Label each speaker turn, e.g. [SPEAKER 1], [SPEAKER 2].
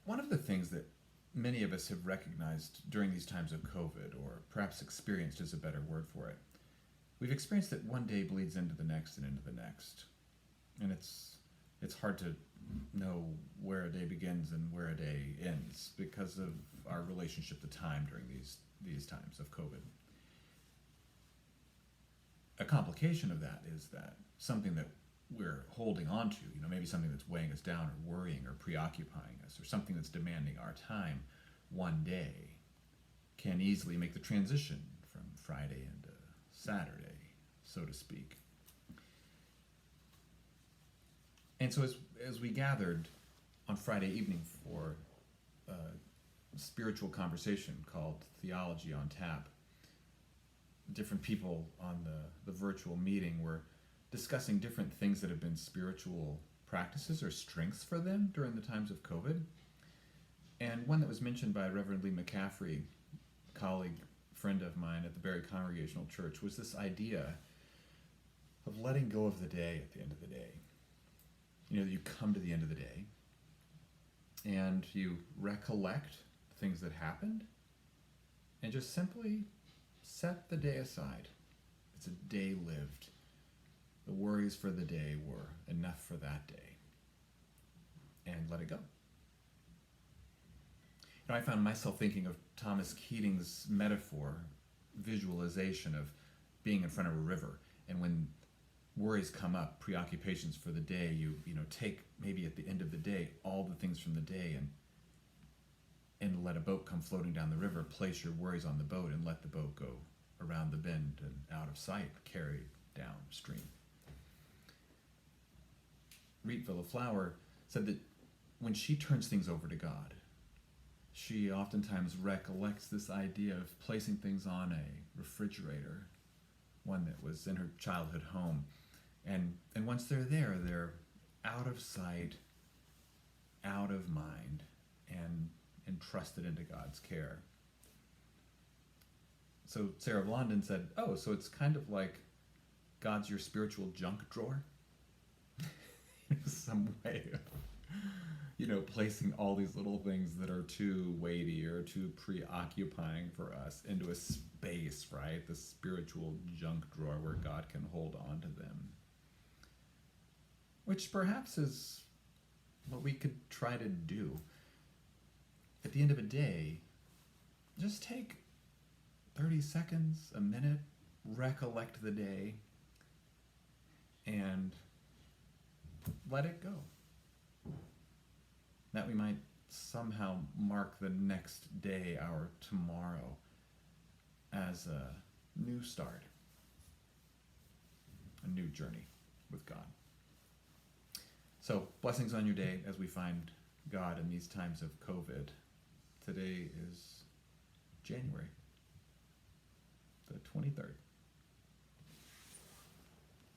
[SPEAKER 1] One of the things that many of us have recognized during these times of COVID, or perhaps experienced is a better word for it, we've experienced that one day bleeds into the next and into the next. And it's hard to know where a day begins and where a day ends because of our relationship to time during these times of COVID. A complication of that is that something that we're holding on to, maybe something that's weighing us down or worrying or preoccupying us or something that's demanding our time one day can easily make the transition from Friday into Saturday, so to speak. And so as we gathered on Friday evening for a spiritual conversation called Theology on Tap, different people on the virtual meeting were discussing different things that have been spiritual practices or strengths for them during the times of COVID. And one that was mentioned by Reverend Lee McCaffrey, colleague, friend of mine at the Barry Congregational Church, was this idea of letting go of the day at the end of the day. You come to the end of the day and you recollect things that happened and just simply set the day aside. It's a day lived. The worries for the day were enough for that day. And let it go. I found myself thinking of Thomas Keating's metaphor, visualization of being in front of a river. And when worries come up, preoccupations for the day, you take maybe at the end of the day all the things from the day and let a boat come floating down the river, place your worries on the boat and let the boat go around the bend and out of sight, carried downstream. Rita Flower said that when she turns things over to God, she oftentimes recollects this idea of placing things on a refrigerator, one that was in her childhood home. And once they're there, they're out of sight, out of mind, and entrusted into God's care. So Sarah Blondin said, so it's kind of like God's your spiritual junk drawer? Some way of, placing all these little things that are too weighty or too preoccupying for us into a space, right? The spiritual junk drawer where God can hold on to them. Which perhaps is what we could try to do. At the end of a day, just take 30 seconds, a minute, recollect the day, and let it go. That we might somehow mark the next day, our tomorrow, as a new start, a new journey with God. So, blessings on your day as we find God in these times of COVID. Today is January the 23rd.